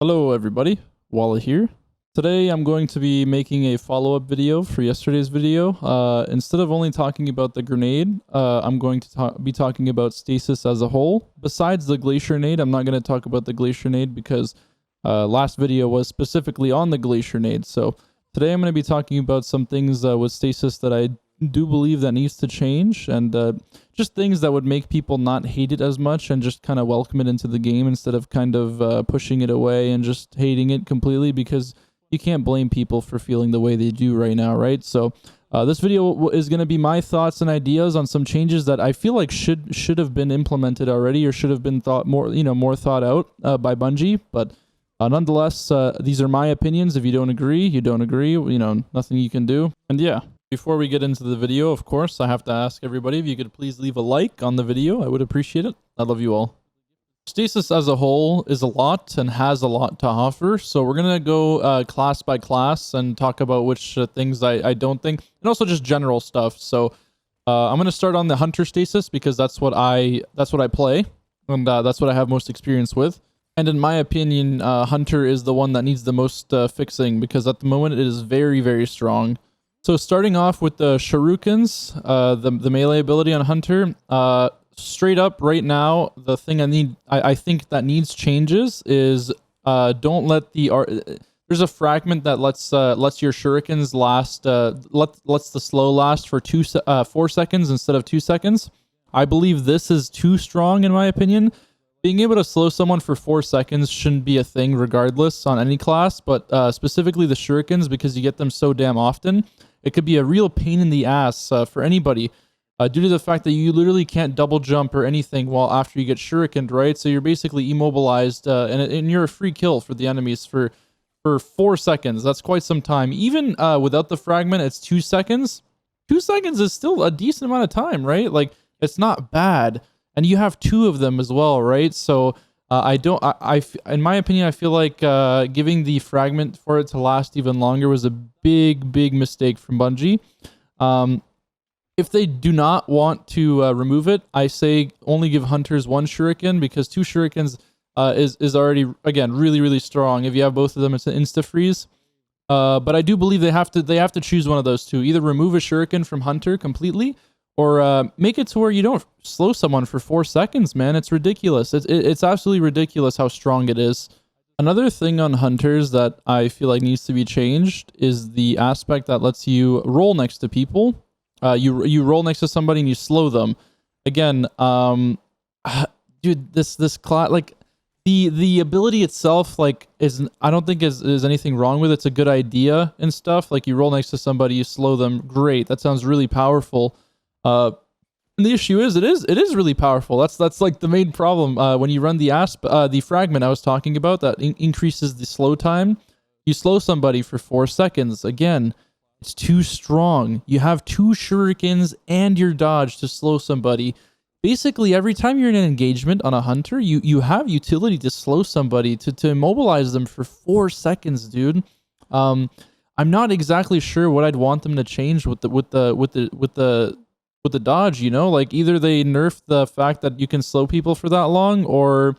Hello everybody, Walla here. Today I'm going to be making a follow-up video for yesterday's video. Instead of only talking about the grenade, I'm going to be talking about Stasis as a whole. Besides the Glacier Nade, I'm not going to talk about the Glacier Nade because last video was specifically on the Glacier Nade. So today I'm going to be talking about some things with Stasis that I do believe that needs to change, and just things that would make people not hate it as much and just kind of welcome it into the game instead of kind of pushing it away and just hating it completely, because you can't blame people for feeling the way they do right now, right? So this video is going to be my thoughts and ideas on some changes that I feel like should have been implemented already, or should have been more thought out by Bungie. But nonetheless, these are my opinions. If you don't agree, you don't agree. Nothing you can do. And yeah. Before we get into the video, of course, I have to ask everybody if you could please leave a like on the video. I would appreciate it. I love you all. Stasis as a whole is a lot and has a lot to offer. So we're going to go class by class and talk about which things I don't think, and also just general stuff. So I'm going to start on the Hunter Stasis because that's what I play, and that's what I have most experience with. And in my opinion, Hunter is the one that needs the most fixing, because at the moment it is very, very strong. So starting off with the shurikens, the melee ability on Hunter, straight up right now, the thing I think that needs changes is don't let there's a fragment that lets your shurikens last, lets the slow last for 4 seconds instead of 2 seconds. I believe this is too strong in my opinion. Being able to slow someone for 4 seconds shouldn't be a thing regardless on any class, but specifically the shurikens, because you get them so damn often. It could be a real pain in the ass for anybody due to the fact that you literally can't double jump or anything while after you get shurikened, right? So you're basically immobilized and you're a free kill for the enemies for 4 seconds. That's quite some time. Even without the fragment, it's 2 seconds. 2 seconds is still a decent amount of time, right? Like, it's not bad. And you have 2 of them as well, right? So in my opinion, I feel like giving the fragment for it to last even longer was a big mistake from Bungie. If they do not want to remove it, I say only give hunters 1 shuriken, because 2 shurikens is already, again, really strong. If you have both of them, it's an insta freeze. But I do believe they have to choose one of those two. Either remove a shuriken from Hunter completely, or make it to where you don't slow someone for 4 seconds, man. It's ridiculous. It's absolutely ridiculous how strong it is. Another thing on Hunters that I feel like needs to be changed is the aspect that lets you roll next to people. You roll next to somebody and you slow them. Again, dude, this class, like, the ability itself, like, I don't think is anything wrong with it. It's a good idea and stuff. Like, you roll next to somebody, you slow them. Great. That sounds really powerful. And the issue is, it is really powerful. That's like the main problem. When you run the fragment I was talking about that increases the slow time, you slow somebody for 4 seconds. Again, it's too strong. You have 2 shurikens and your dodge to slow somebody. Basically, every time you're in an engagement on a hunter, you have utility to slow somebody, to immobilize them for 4 seconds, dude. I'm not exactly sure what I'd want them to change with the dodge, like either they nerf the fact that you can slow people for that long, or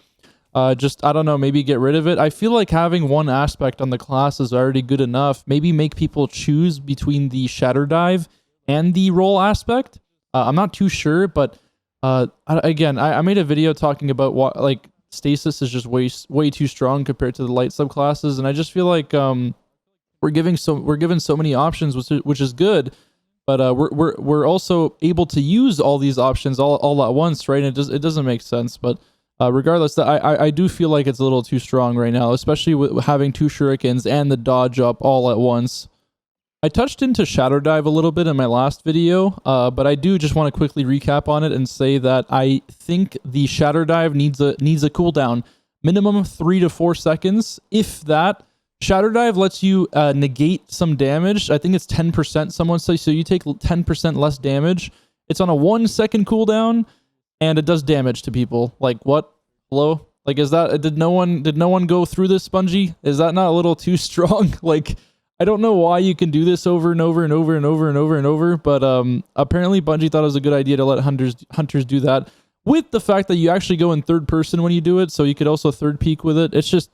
just, I don't know, maybe get rid of it. I feel like having 1 aspect on the class is already good enough. Maybe make people choose between the shatter dive and the roll aspect. I'm not too sure, but again, I made a video talking about what, like, Stasis is just way too strong compared to the light subclasses, and I just feel like we're given so many options, which is good. But we're also able to use all these options all at once, right? And it doesn't make sense. But regardless, I do feel like it's a little too strong right now, especially with having 2 shurikens and the dodge up all at once. I touched into Shadow Dive a little bit in my last video, but I do just want to quickly recap on it and say that I think the Shadow Dive needs a cooldown, minimum 3 to 4 seconds, if that. Shatter Dive lets you negate some damage. I think it's 10%, someone says. So you take 10% less damage. It's on a 1 second cooldown, and it does damage to people. Like, what? Hello? Like, is that, did no one go through this, Bungie? Is that not a little too strong? Like, I don't know why you can do this over and over and over and over and over and over, but apparently Bungie thought it was a good idea to let hunters do that, with the fact that you actually go in third person when you do it, so you could also third peek with it. It's just,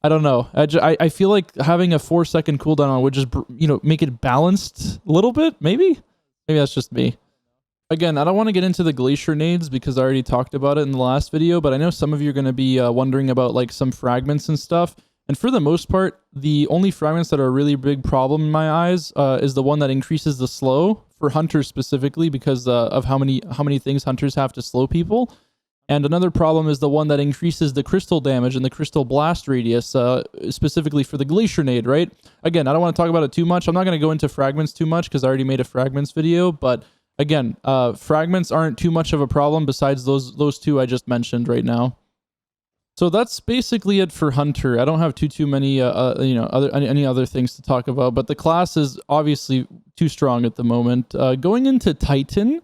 I don't know. I feel like having a 4-second cooldown on would just, make it balanced a little bit. Maybe that's just me. Again, I don't want to get into the glacier nades because I already talked about it in the last video, but I know some of you are going to be wondering about like some fragments and stuff. And for the most part, the only fragments that are a really big problem in my eyes is the one that increases the slow for hunters specifically because of how many things hunters have to slow people. And another problem is the one that increases the crystal damage and the crystal blast radius, specifically for the glacier nade, right? Again, I don't want to talk about it too much. I'm not going to go into fragments too much because I already made a fragments video, but again, fragments aren't too much of a problem besides those two I just mentioned right now. So that's basically it for Hunter. I don't have too many any other things to talk about, but the class is obviously too strong at the moment. Going into Titan,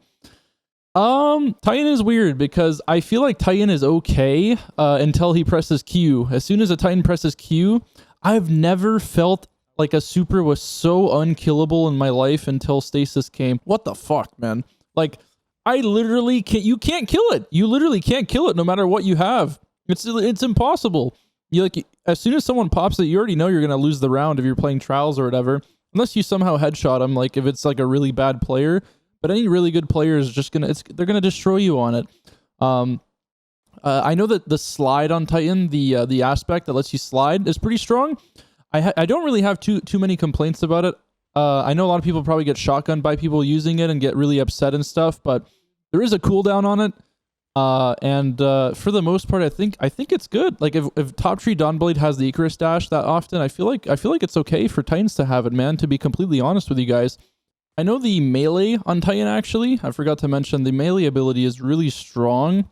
Titan is weird because I feel like Titan is okay until he presses Q. As soon as a Titan presses Q, I've never felt like a super was so unkillable in my life until Stasis came. What the fuck, man? Like, I literally can't, you can't kill it. You literally can't kill it no matter what you have. It's impossible. As soon as someone pops it, you already know you're going to lose the round if you're playing trials or whatever. Unless you somehow headshot them, like if it's like a really bad player. But any really good player is just they're going to destroy you on it. I know that the slide on Titan, the aspect that lets you slide is pretty strong. I don't really have too many complaints about it. I know a lot of people probably get shotgunned by people using it and get really upset and stuff, but there is a cooldown on it. And for the most part, I think it's good. Like if Top Tree Dawnblade has the Icarus dash that often, I feel like it's okay for Titans to have it, man, to be completely honest with you guys. I know the melee on Titan, actually, I forgot to mention, the melee ability is really strong.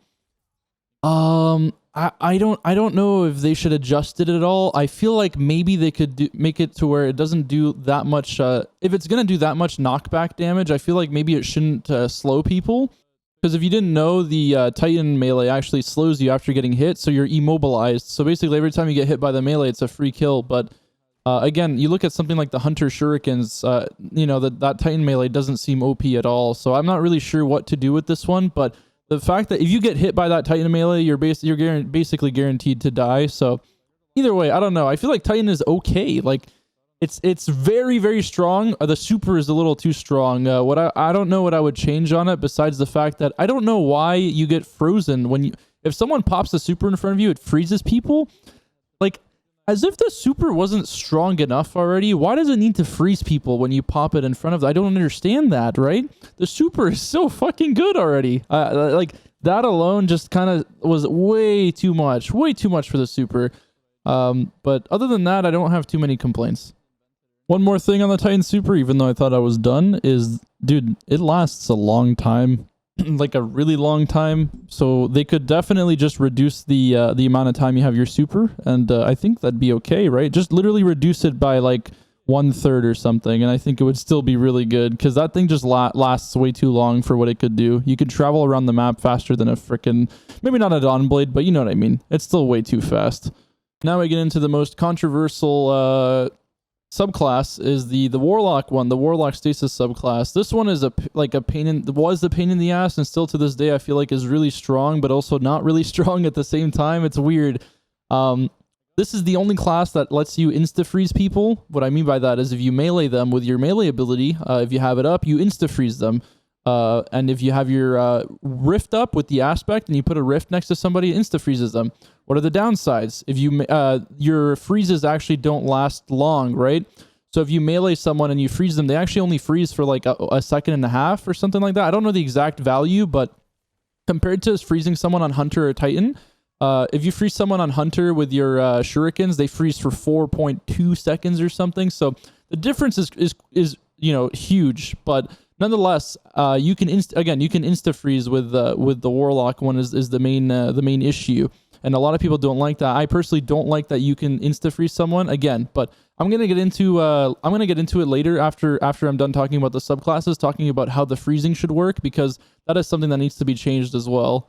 I don't know if they should adjust it at all. I feel like maybe they could make it to where it doesn't do that much, if it's going to do that much knockback damage, I feel like maybe it shouldn't slow people. Because if you didn't know, the Titan melee actually slows you after getting hit, so you're immobilized. So basically every time you get hit by the melee, it's a free kill. But again, you look at something like the Hunter Shurikens, that Titan melee doesn't seem OP at all. So I'm not really sure what to do with this one, but the fact that if you get hit by that Titan melee, you're basically guaranteed to die. So either way, I don't know. I feel like Titan is okay. Like it's very, very strong. The super is a little too strong. I don't know what I would change on it besides the fact that I don't know why you get frozen if someone pops the super in front of you, it freezes people. Like, as if the super wasn't strong enough already. Why does it need to freeze people when you pop it in front of them? I don't understand that, right? The super is so fucking good already. Like, that alone just kind of was way too much for the super. But other than that, I don't have too many complaints. One more thing on the Titan super, even though I thought I was done, is, dude, it lasts a long time. Like a really long time. So they could definitely just reduce the amount of time you have your super, and I think that'd be okay, right? Just literally reduce it by like 1/3 or something, and I think it would still be really good, because that thing just lasts way too long for what it could do. You could travel around the map faster than a frickin', maybe not a Dawnblade, but you know what I mean. It's still way too fast. Now we get into the most controversial subclass, is the Warlock one, the Warlock Stasis subclass. This one is was the pain in the ass, and still to this day I feel like is really strong, but also not really strong at the same time. It's weird. This is the only class that lets you insta-freeze people. What I mean by that is if you melee them with your melee ability, if you have it up, you insta-freeze them. And if you have your rift up with the aspect and you put a rift next to somebody, it insta-freezes them. What are the downsides? If you your freezes actually don't last long, right? So if you melee someone and you freeze them, they actually only freeze for like a second and a half or something like that. I don't know the exact value, but compared to freezing someone on Hunter or Titan, if you freeze someone on Hunter with your shurikens, they freeze for 4.2 seconds or something. So the difference is huge, but nonetheless, you can insta freeze with the Warlock one is the main issue, and a lot of people don't like that. I personally don't like that you can insta freeze someone again, but I'm gonna get into it later after I'm done talking about the subclasses, talking about how the freezing should work, because that is something that needs to be changed as well.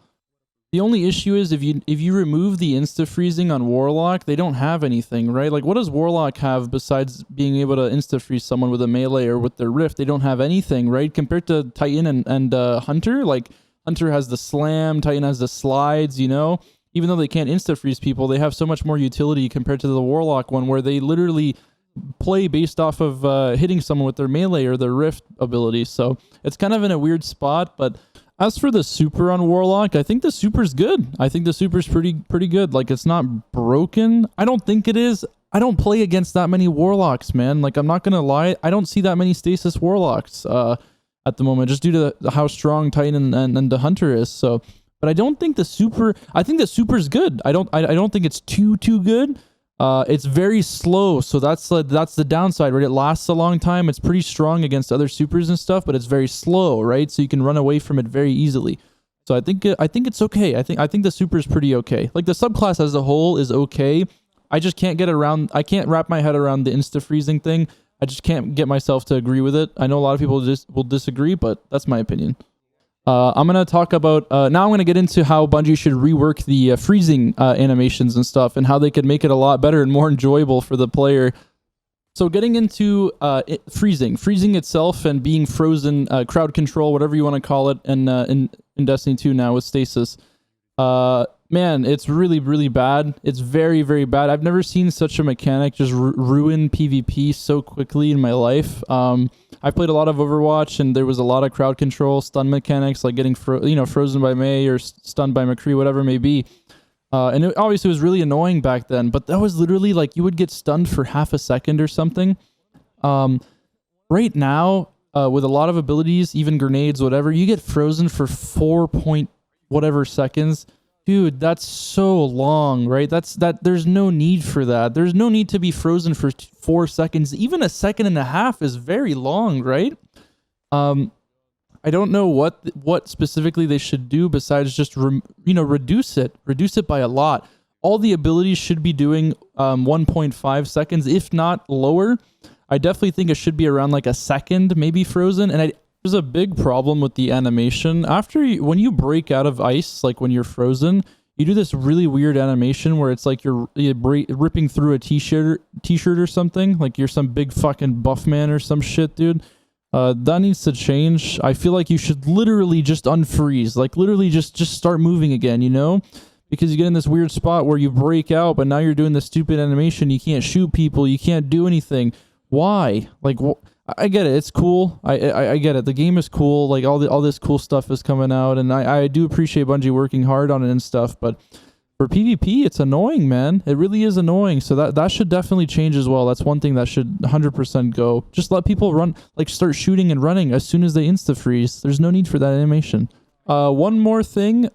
The only issue is if you remove the insta-freezing on Warlock, they don't have anything, right? Like, what does Warlock have besides being able to insta-freeze someone with a melee or with their rift? They don't have anything, right? Compared to Titan and Hunter, like, Hunter has the slam, Titan has the slides, even though they can't insta-freeze people, they have so much more utility compared to the Warlock one, where they literally play based off of hitting someone with their melee or their rift ability. So it's kind of in a weird spot. But as for the super on Warlock, I think the super's good. I think the super's pretty good. Like, it's not broken. I don't think it is. I don't play against that many Warlocks, man. Like, I'm not gonna lie, I don't see that many Stasis Warlocks at the moment, just due to how strong Titan and the Hunter is. So, but I don't think the super. I think the super's good. I don't think it's too good. It's very slow, so that's the downside, right? It lasts a long time. It's pretty strong against other supers and stuff, but it's very slow, right? So you can run away from it very easily. So I think it's okay. I think the super is pretty okay. Like, the subclass as a whole is okay. I just can't get around. I can't wrap my head around the insta freezing thing. I just can't get myself to agree with it. I know a lot of people will disagree, but that's my opinion. I'm going to talk about, now I'm going to get into how Bungie should rework the freezing animations and stuff, and how they could make it a lot better and more enjoyable for the player. So getting into freezing itself and being frozen, crowd control, whatever you want to call it, and in Destiny 2 now with Stasis. Man, it's really bad. It's very bad. I've never seen such a mechanic just ruin PvP so quickly in my life. I played a lot of Overwatch, and there was a lot of crowd control, stun mechanics, like getting frozen by Mei or stunned by McCree, whatever it may be. And it obviously was really annoying back then, but that was literally like you would get stunned for half a second or something. Right now, with a lot of abilities, even grenades, whatever, you get frozen for 4 point whatever seconds. Dude, that's so long, right? There's no need for that. There's no need to be frozen for 4 seconds. Even a second and a half is very long, right? I don't know what specifically they should do besides just reduce it by a lot. All the abilities should be doing 1.5 seconds, if not lower. I definitely think it should be around like a second, maybe frozen. And there's a big problem with the animation. When you break out of ice, like when you're frozen, you do this really weird animation where it's like you're ripping through a t-shirt or something. Like you're some big fucking buff man or some shit, dude. That needs to change. I feel like you should literally just unfreeze. Like literally just start moving again, you know? Because you get in this weird spot where you break out, but now you're doing this stupid animation. You can't shoot people. You can't do anything. Why? Like, I get it. It's cool. I get it. The game is cool. Like all this cool stuff is coming out, and I do appreciate Bungie working hard on it and stuff. But for PvP, it's annoying, man. It really is annoying. So that should definitely change as well. That's one thing that should 100% go. Just let people run, like start shooting and running as soon as they insta freeze. There's no need for that animation. One more thing.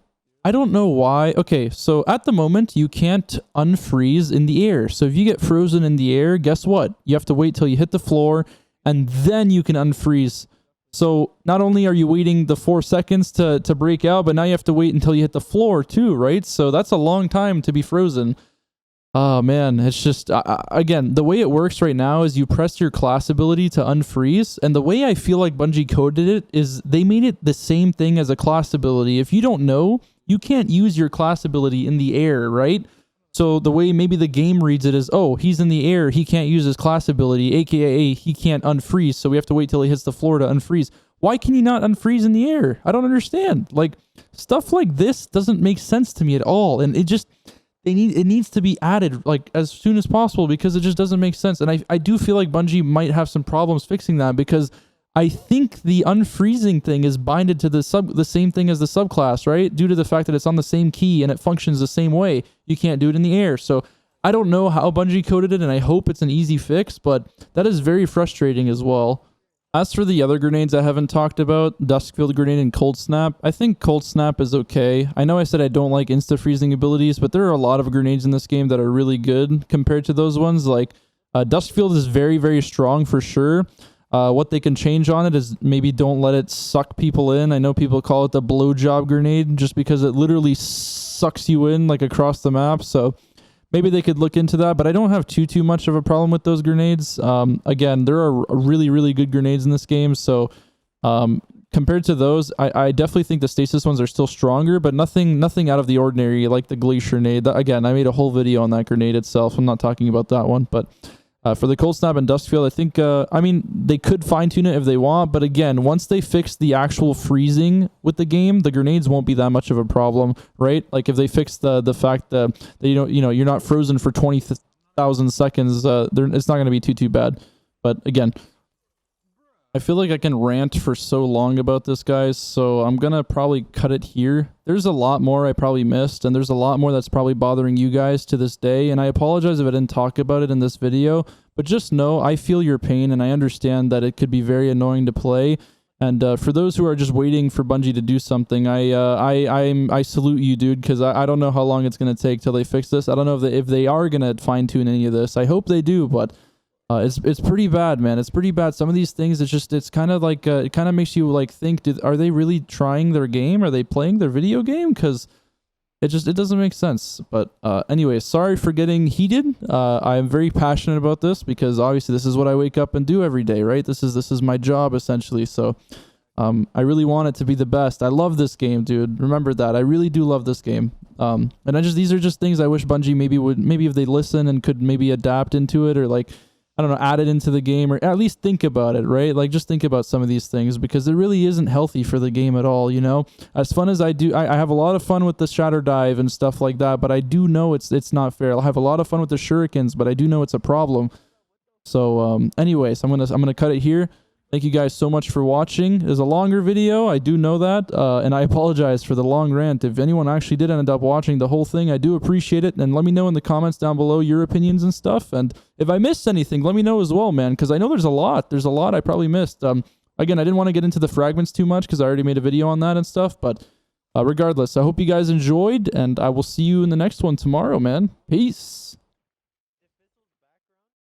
I don't know why. Okay, so at the moment, you can't unfreeze in the air. So if you get frozen in the air, guess what? You have to wait till you hit the floor, and then you can unfreeze. So not only are you waiting the 4 seconds to break out, but now you have to wait until you hit the floor too, right? So that's a long time to be frozen. Oh man, it's just, again, the way it works right now is you press your class ability to unfreeze, and the way I feel like Bungie coded it is they made it the same thing as a class ability. If you don't know, you can't use your class ability in the air, right? So the way maybe the game reads it is, oh, he's in the air, he can't use his class ability, aka he can't unfreeze, so we have to wait till he hits the floor to unfreeze. Why can you not unfreeze in the air? I don't understand. Like, stuff like this doesn't make sense to me at all, and it needs to be added like as soon as possible, because it just doesn't make sense. And I do feel like Bungie might have some problems fixing that, because I think the unfreezing thing is binded to the same thing as the subclass, right? Due to the fact that it's on the same key and it functions the same way. You can't do it in the air. So I don't know how Bungie coded it, and I hope it's an easy fix, but that is very frustrating as well. As for the other grenades I haven't talked about, Duskfield Grenade and Cold Snap, I think Cold Snap is okay. I know I said I don't like insta-freezing abilities, but there are a lot of grenades in this game that are really good compared to those ones. Like, Duskfield is very strong for sure. What they can change on it is maybe don't let it suck people in. I know people call it the blowjob grenade just because it literally sucks you in like across the map. So maybe they could look into that, but I don't have too much of a problem with those grenades. Again, there are really good grenades in this game. So compared to those, I definitely think the Stasis ones are still stronger, but nothing out of the ordinary like the Glacier Nade. Again, I made a whole video on that grenade itself. I'm not talking about that one, but For the Cold Snap and Duskfield, I think, I mean, they could fine-tune it if they want, but again, once they fix the actual freezing with the game, the grenades won't be that much of a problem, right? Like, if they fix the fact that you're not frozen for 20,000 seconds, it's not going to be too bad. But again, I feel like I can rant for so long about this, guys, so I'm going to probably cut it here. There's a lot more I probably missed, and there's a lot more that's probably bothering you guys to this day, and I apologize if I didn't talk about it in this video, but just know I feel your pain, and I understand that it could be very annoying to play, and for those who are just waiting for Bungie to do something, I salute you, dude, because I don't know how long it's going to take till they fix this. I don't know if they are going to fine-tune any of this. I hope they do, but... it's pretty bad, man. It's pretty bad. Some of these things, it's kind of like, it kind of makes you like think, are they really trying their game? Are they playing their video game? Because it doesn't make sense. But anyway, sorry for getting heated. I'm very passionate about this because obviously this is what I wake up and do every day, right? This is my job essentially. So I really want it to be the best. I love this game, dude. Remember that. I really do love this game. And these are just things I wish Bungie maybe if they listen and could maybe adapt into it, or like, I don't know, add it into the game, or at least think about it, right? Like, just think about some of these things, because it really isn't healthy for the game at all, you know? As fun as I have a lot of fun with the Shatter Dive and stuff like that, but I do know it's not fair. I'll have a lot of fun with the Shurikens, but I do know it's a problem. So, anyways, I'm gonna cut it here. Thank you guys so much for watching. There's a longer video, I do know that, and I apologize for the long rant. If anyone actually did end up watching the whole thing, I do appreciate it, and let me know in the comments down below your opinions and stuff, and if I missed anything, let me know as well, man, because I know there's a lot I probably missed. Again, I didn't want to get into the fragments too much, because I already made a video on that and stuff, but regardless, I hope you guys enjoyed, and I will see you in the next one tomorrow, man. Peace!